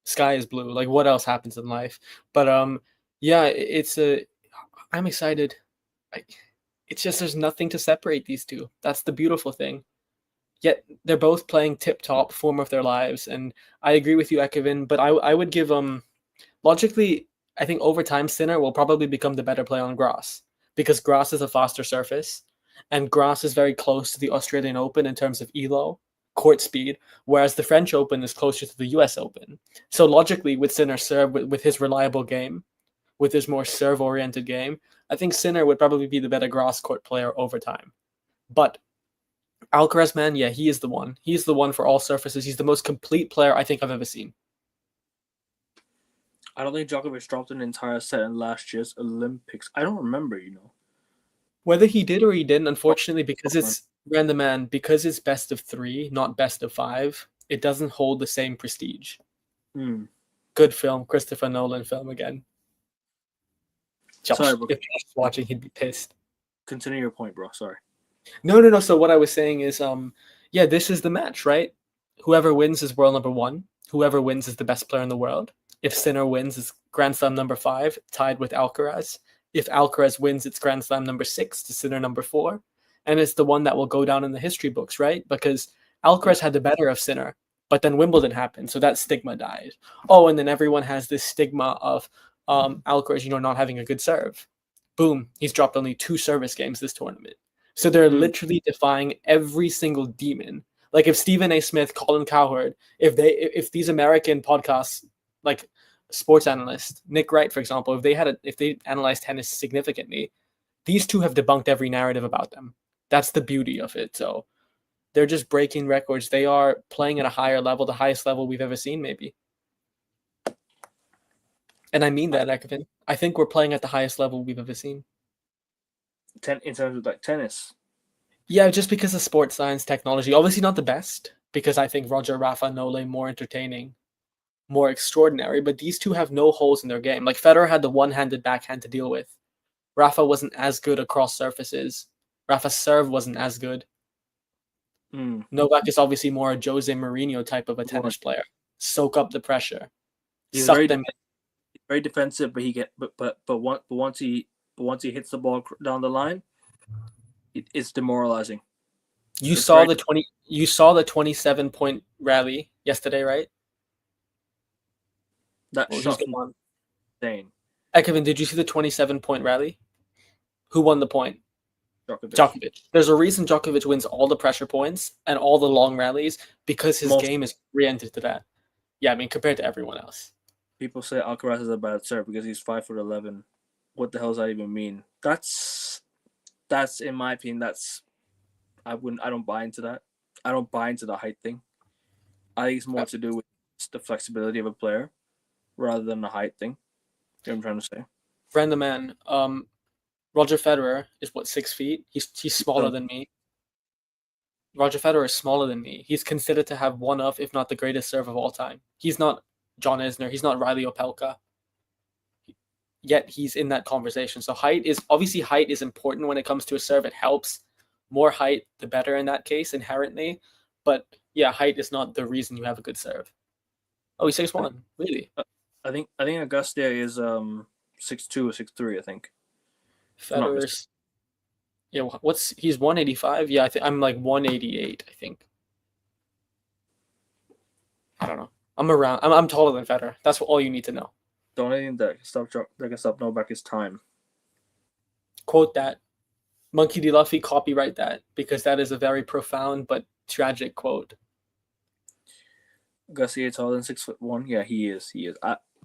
Sky is blue. Like, what else happens in life? But yeah, I'm excited. It's just there's nothing to separate these two. That's the beautiful thing. Yet they're both playing tip-top form of their lives, and I agree with you, Ekman. But I would give logically, I think over time Sinner will probably become the better player on grass because grass is a faster surface, and grass is very close to the Australian Open in terms of ELO, court speed, whereas the French Open is closer to the US Open. So logically, with Sinner serve, with his reliable game, with his more serve-oriented game, I think Sinner would probably be the better grass court player over time. But Alcaraz, man, yeah, he is the one. He's the one for all surfaces. He's the most complete player I think I've ever seen. I don't think Djokovic dropped an entire set in last year's Olympics. I don't remember, Whether he did or he didn't, unfortunately, because it's random man, because it's best of 3, not best of 5, it doesn't hold the same prestige. Good film, Christopher Nolan film again. Josh, sorry, bro. If Josh was watching, he'd be pissed. Continue your point, bro. Sorry. No. So what I was saying is, yeah, this is the match, right? Whoever wins is world number 1. Whoever wins is the best player in the world. If Sinner wins, it's Grand Slam number 5, tied with Alcaraz. If Alcaraz wins, it's Grand Slam number 6 to Sinner number 4. And it's the one that will go down in the history books, right? Because Alcaraz had the better of Sinner, but then Wimbledon happened, so that stigma died. Oh, and then everyone has this stigma of Alcaraz, not having a good serve. Boom, he's dropped only 2 service games this tournament. So they're literally defying every single demon. Like if Stephen A. Smith, Colin Cowherd, if these American podcasts, like sports analysts, Nick Wright, for example, if they analyzed tennis significantly, these two have debunked every narrative about them. That's the beauty of it. So they're just breaking records. They are playing at a higher level, the highest level we've ever seen, maybe. And I mean that, Ekman. I think we're playing at the highest level we've ever seen. In terms of like tennis? Yeah, just because of sports science technology. Obviously not the best, because I think Roger, Rafa, Nole more entertaining, more extraordinary, but these two have no holes in their game. Like Federer had the one-handed backhand to deal with. Rafa wasn't as good across surfaces. Rafa's serve wasn't as good. Novak is obviously more a Jose Mourinho type of a tennis player. Soak up the pressure. He's Suck them in. very defensive, but once he hits the ball down the line, it's demoralizing. You saw the 27-point rally yesterday, right? That shot was insane. Kevin, did you see the 27-point rally? Who won the point? Djokovic. There's a reason Djokovic wins all the pressure points and all the long rallies, because his game is oriented to that. Yeah, I mean, compared to everyone else. People say Alcaraz is a bad serve because he's 5'11". What the hell does that even mean? That's in my opinion. I don't buy into that. I don't buy into the height thing. I think it's more to do with the flexibility of a player rather than the height thing. You know what I'm trying to say? Friend of man, Roger Federer is 6 feet? He's smaller than me. Roger Federer is smaller than me. He's considered to have one of, if not the greatest serve of all time. He's not John Isner. He's not Riley Opelka. Yet he's in that conversation. So height is important when it comes to a serve. It helps. More height, the better in that case, inherently. But yeah, height is not the reason you have a good serve. Oh, he's 6'1". Really? I think Auguste is 6'2" or 6'3", I think. Federer's, yeah, he's 185. Yeah, I'm like 188, I think. I don't know. I'm taller than Federer. That's all you need to know. The only thing that can stop Novak is time. Quote that. Monkey D. Luffy, copyright that, because that is a very profound but tragic quote. Auguste is taller than 6'1". Yeah, he is.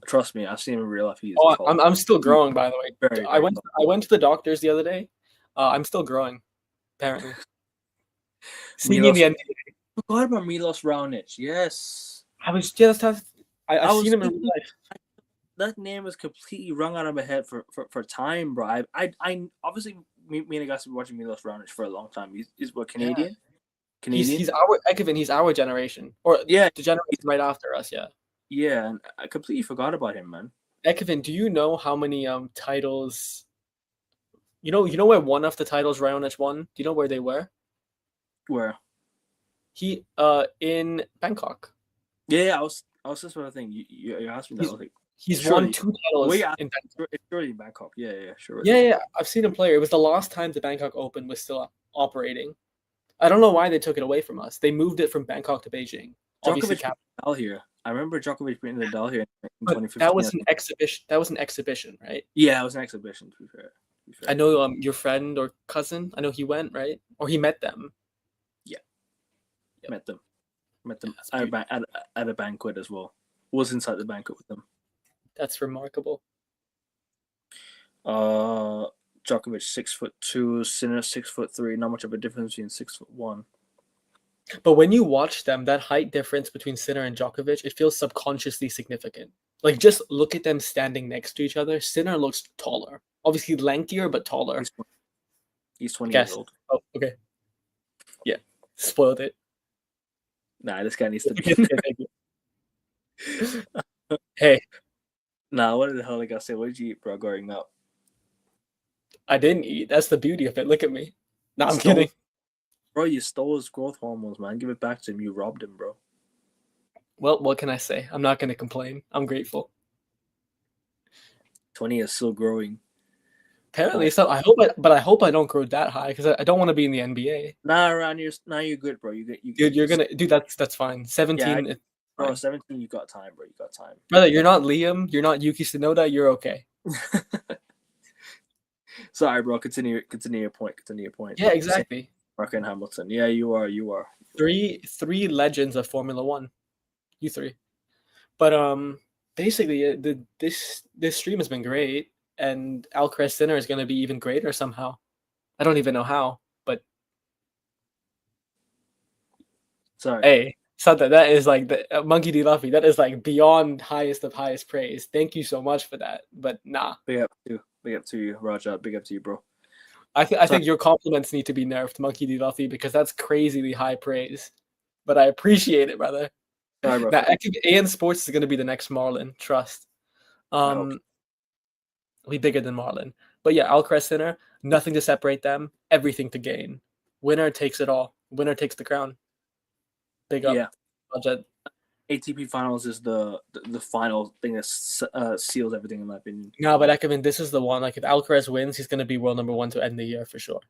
Trust me, I've seen him in real life. I'm still growing, by the way. Very I went to the doctors the other day. I'm still growing, apparently. See me in the NBA. I forgot about Milos Raonic. Yes. I've seen him in real life. That name was completely wrung out of my head for time, bro. I obviously me and Auguste have been watching Milos Raonic for a long time. He's what, Canadian? Yeah. Canadian. He's our generation, or the generation right after us. Yeah. Yeah, and I completely forgot about him, man. Ekvin, do you know how many titles? You know where one of the titles Raonic won? Do you know where they were? Where? He in Bangkok. Yeah, I was just what I think. You asked me that. He's won 2 titles in Bangkok. It's surely in Bangkok. Yeah, sure. Yeah. I've seen him play. It was the last time the Bangkok Open was still operating. I don't know why they took it away from us. They moved it from Bangkok to Beijing. Djokovic Nadal here. I remember Djokovic beating Nadal here in 2015. That was an exhibition. That was an exhibition, right? Yeah, it was an exhibition. To be fair. I know your friend or cousin. I know he went, right, or he met them. Yeah, met them at a banquet as well. Was inside the banquet with them. That's remarkable. Djokovic 6'2", Sinner 6'3". Not much of a difference between 6'1". But when you watch them, that height difference between Sinner and Djokovic, it feels subconsciously significant. Like, just look at them standing next to each other. Sinner looks taller. Obviously lankier, but taller. He's 20 years old. Oh, okay. Yeah. Spoiled it. Nah, this guy needs to be. Hey. Nah, what the hell did I say? What did you eat, bro, growing up? I didn't eat. That's the beauty of it. Look at me. No, I'm kidding. Bro, you stole his growth hormones, man. Give it back to him. You robbed him, bro. Well, what can I say? I'm not going to complain. I'm grateful. 20 is still growing. Apparently, so I hope I don't grow that high, because I don't want to be in the NBA. Nah, Ryan, you're good, bro. Dude, that's fine. 17. Yeah, bro, 17. You got time, bro. You got time. Brother, you're not Liam. You're not Yuki Tsunoda. You're okay. Sorry, bro. Continue your point. Yeah, exactly. Mark and Hamilton. Yeah, you are. Three legends of Formula One. You three. But basically, this stream has been great, and Alcaraz Sinner is going to be even greater somehow. I don't even know how, but sorry. Hey, something that is like the Monkey D. Luffy. That is like beyond highest of highest praise. Thank you so much for that. But nah. Big up to you, Raja. Big up to you, bro. I think your compliments need to be nerfed, Monkey D. Luffy, because that's crazily high praise. But I appreciate it, brother. Sorry, bro. Now, AN Sports is going to be the next Marlon. Trust. Be bigger than Marlon. But yeah, Alcaraz Sinner, nothing to separate them, everything to gain. Winner takes it all. Winner takes the crown. Big up. Yeah. Budget. ATP Finals is the final thing that seals everything, in my opinion. No, but Ekman, this is the one. Like, if Alcaraz wins, he's going to be world number 1 to end the year for sure.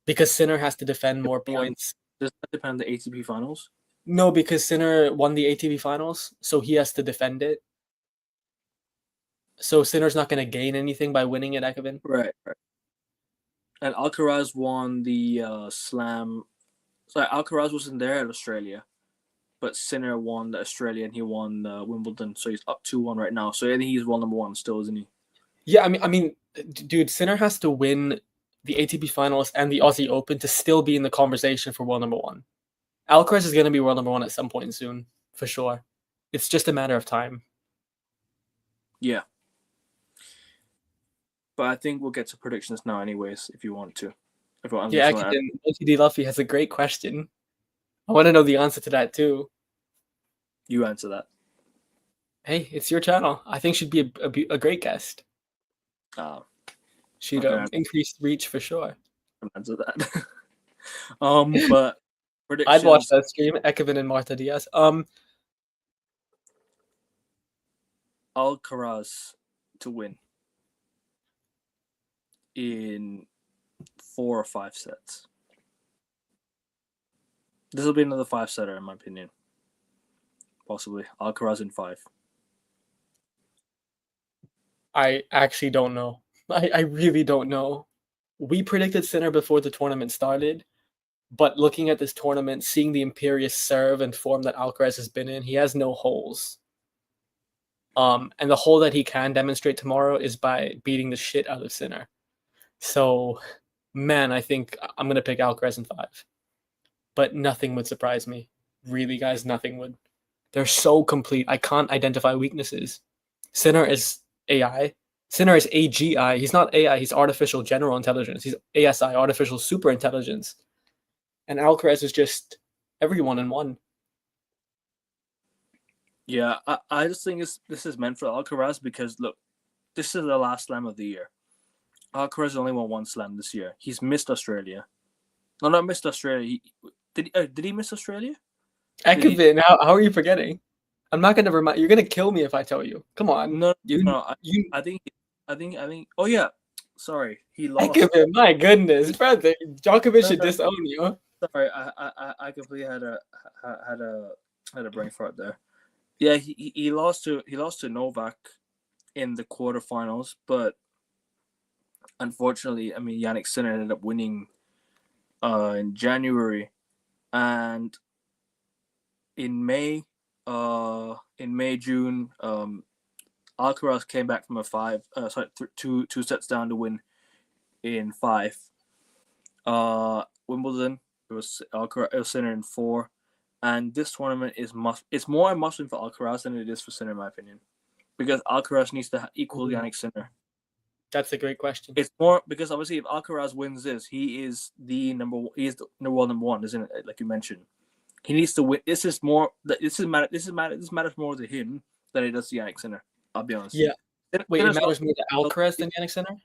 Because Sinner has to defend more points. Does that depend on the ATP Finals? No, because Sinner won the ATP Finals, so he has to defend it. So Sinner's not going to gain anything by winning it, Ekman. Right. And Alcaraz won the Slam. Sorry, Alcaraz wasn't there at Australia, but Sinner won the Australia and he won Wimbledon, so he's up 2-1 right now. So I think he's world number 1 still, isn't he? Yeah, I mean, dude, Sinner has to win the ATP Finals and the Aussie Open to still be in the conversation for world number 1. Alcaraz is going to be world number 1 at some point soon, for sure. It's just a matter of time. Yeah. But I think we'll get to predictions now anyways, if you want to. Yeah, OTD Luffy has a great question. I want to know the answer to that too. You answer that. Hey, it's your channel. I think she'd be a great guest. She'd increase reach for sure. Answer that. But I'd watch that stream. Ekman and Marta Diaz. Alcaraz to win in 4 or 5 sets. This will be another 5-setter in my opinion. Possibly Alcaraz in 5. I actually don't know. I really don't know. We predicted Sinner before the tournament started, but looking at this tournament, seeing the imperious serve and form that Alcaraz has been in, he has no holes. And the hole that he can demonstrate tomorrow is by beating the shit out of Sinner. So, man, I think I'm going to pick Alcaraz in 5. But nothing would surprise me. Really, guys, nothing would. They're so complete. I can't identify weaknesses. Sinner is AI. Sinner is AGI. He's not AI. He's artificial general intelligence. He's ASI, artificial super intelligence. And Alcaraz is just everyone in one. Yeah, I just think this is meant for Alcaraz because, look, this is the last slam of the year. Alcaraz only won 1 slam this year. He's missed Australia. No, not missed Australia. Did he miss Australia? Ekman, how are you forgetting? I'm not gonna remind. You're gonna kill me if I tell you. Come on. No. I think. Oh yeah. Sorry, he lost. Ekman, my goodness, brother. Djokovic should disown you. Sorry, I completely had a brain fart there. Yeah, he lost to Novak in the quarterfinals, but unfortunately, I mean, Jannik Sinner ended up winning in January, and in May, June, Alcaraz came back from a two sets down to win in 5. Wimbledon, it was Sinner in 4, and this tournament it's more a must win for Alcaraz than it is for Sinner, in my opinion, because Alcaraz needs to equal Jannik Sinner. That's a great question. It's more because obviously if Alcaraz wins this, he is the world number 1, isn't it? Like you mentioned, he needs to win. This matters more to him than it does to Jannik Sinner. I'll be honest. Yeah. Wait, it matters more to Alcaraz than Jannik Sinner?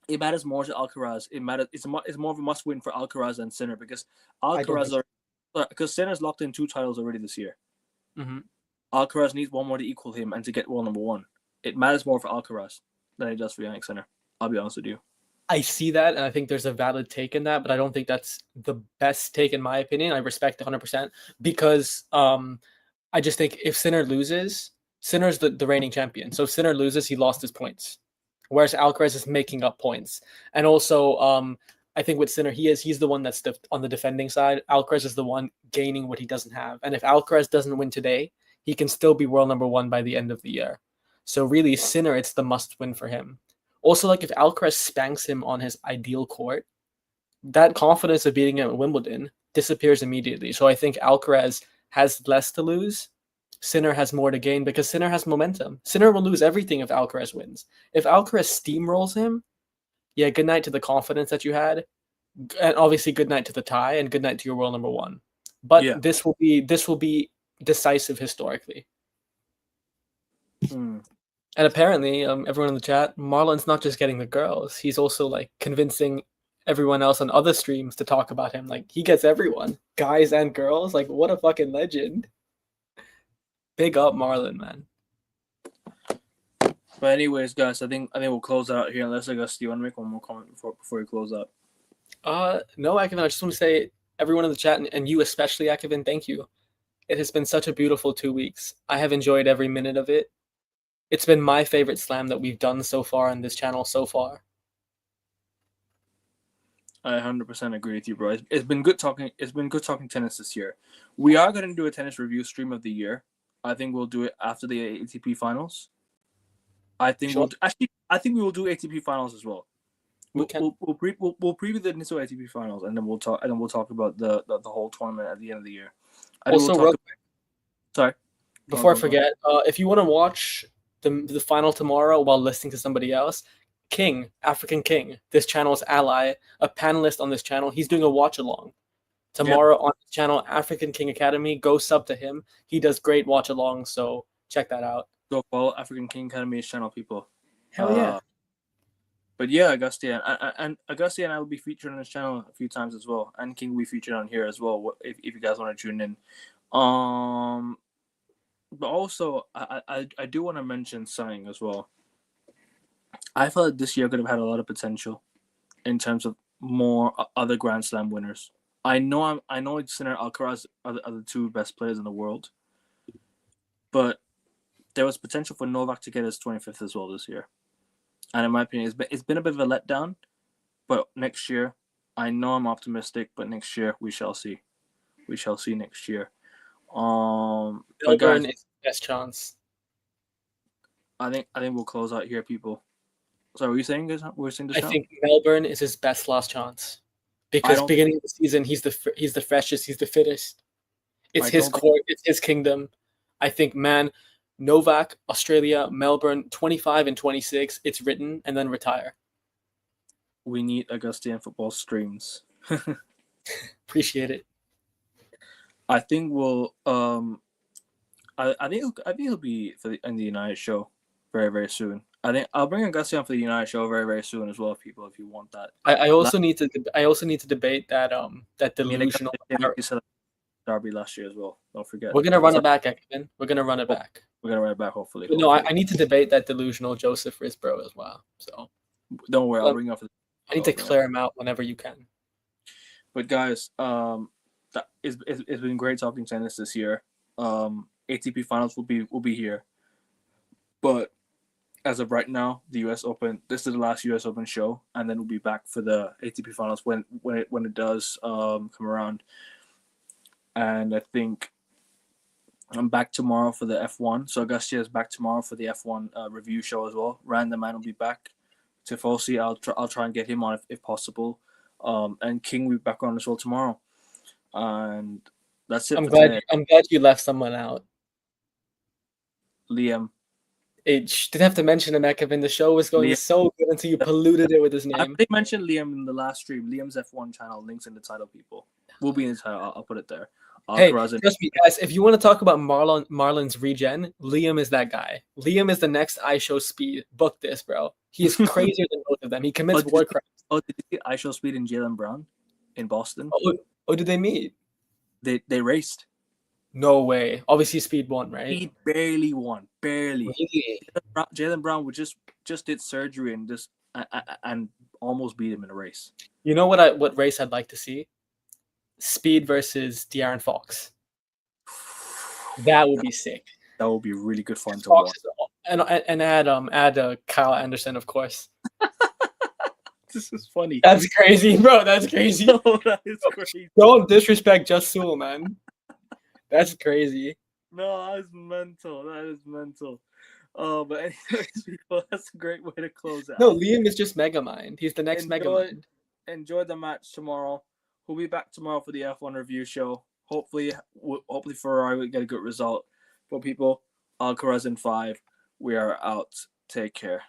It matters more to Alcaraz. It's more of a must win for Alcaraz than Sinner because because Sinner's locked in 2 titles already this year. Mm-hmm. Alcaraz needs 1 more to equal him and to get world number 1. It matters more for Alcaraz than it does for Jannik Sinner. I'll be honest with you. I see that, and I think there's a valid take in that, but I don't think that's the best take in my opinion. I respect 100% because I just think if Sinner loses, Sinner's the reigning champion. So if Sinner loses, he lost his points, whereas Alcaraz is making up points. And also, I think with Sinner, he's the one that's on the defending side. Alcaraz is the one gaining what he doesn't have. And if Alcaraz doesn't win today, he can still be world number 1 by the end of the year. So really, Sinner, it's the must win for him. Also, like if Alcaraz spanks him on his ideal court, that confidence of beating him at Wimbledon disappears immediately. So I think Alcaraz has less to lose. Sinner has more to gain because Sinner has momentum. Sinner will lose everything if Alcaraz wins. If Alcaraz steamrolls him, yeah, good night to the confidence that you had. And obviously good night to the tie and good night to your world number 1. But yeah, this will be decisive historically. And apparently, everyone in the chat, Marlon's not just getting the girls; he's also like convincing everyone else on other streams to talk about him. Like, he gets everyone, guys and girls. Like, what a fucking legend. Big up Marlon, man. But anyways, guys, I think we'll close out here. Unless, I guess, do you want to make one more comment before we close out? No, Akivin, I just want to say, everyone in the chat, and you especially, Akivin, thank you. It has been such a beautiful 2 weeks. I have enjoyed every minute of it. It's been my favorite slam that we've done so far on this channel so far. I 100% agree with you, bro. It's been good talking. It's been good talking tennis this year. We are going to do a tennis review stream of the year. I think we'll do it after the ATP finals. I think Sure. I think we will do ATP finals as well. We'll preview the initial ATP finals, and then we'll talk about the whole tournament at the end of the year. Sorry. Before I forget, if you want to watch the final tomorrow while listening to somebody else, King, African King, this channel's ally, a panelist on this channel, he's doing a watch along tomorrow on his channel, African King Academy. Go sub to him. He does great watch along, so check that out. Go follow African King Academy's channel, people. Hell yeah. But yeah, Augustia and Augustia and I will be featured on this channel a few times as well, and King will be featured on here as well if you guys want to tune in. But also I do want to mention something as well. I felt this year could have had a lot of potential in terms of more other Grand Slam winners. I know Sinner and Alcaraz are the two best players in the world, but there was potential for Novak to get his 25th as well this year. And in my opinion, it's been a bit of a letdown. But next year, I know I'm optimistic, but next year we shall see. We shall see next year. But guys, is best chance. I think we'll close out here, people. So, were you saying, guys? We're saying this. I think Melbourne is his best last chance because beginning of the season, he's the freshest, he's the fittest. It's his court, it's his kingdom. I think, man, Novak, Australia, Melbourne, 25 and 26. It's written, and then retire. We need Augustian football streams. Appreciate it. I think we'll. I think he'll be in the United show very, very soon. I think I'll bring Augustin for the United show very, very soon as well, people. If you want that. I also need to debate that delusional. Derby last year as well. Don't forget. We're gonna run it back, Ekman. We're gonna run it back. We're gonna run it back, hopefully. No, I need to debate that delusional Joseph Risbro as well. So don't worry, I'll bring up. I need to clear him out whenever you can. But guys, it's been great talking tennis this year. ATP finals will be here, but as of right now, the U.S. Open. This is the last U.S. Open show, and then we'll be back for the ATP finals when it does come around. And I think I'm back tomorrow for the F1. So Augustia is back tomorrow for the F1 review show as well. Random Man will be back. Tifosi, I'll try and get him on if possible. And King will be back on as well tomorrow. And that's it. I'm glad you left someone out. Liam. Didn't have to mention him, Ekman. The show was going so good until you polluted it with his name. I mentioned Liam in the last stream. Liam's F1 channel, links in the title, people. We'll be in the title. I'll put it there. Hey, trust me, guys. If you want to talk about Marlon's regen, Liam is that guy. Liam is the next iShowSpeed. Book this, bro. He's crazier than both of them. He commits war crimes. Did you see iShowSpeed and Jaylen Brown in Boston? Oh, did they meet? They raced. No way. Obviously, Speed won, right? He barely won. Barely. Really? Jaylen Brown just did surgery and almost beat him in a race. You know what race I'd like to see? Speed versus De'Aaron Fox. That would be sick. That would be really good fun to watch. And add Kyle Anderson, of course. This is funny. That's crazy, bro. That's crazy. No, that is crazy. Don't disrespect Just Sewell, man. That's crazy. No, that is mental. That is mental. But anyways, people, that's a great way to close out. No, Liam is just Megamind. He's the next Megamind. Enjoy the match tomorrow. We'll be back tomorrow for the F1 review show. Hopefully Ferrari will get a good result. But people, Alcaraz in 5. We are out. Take care.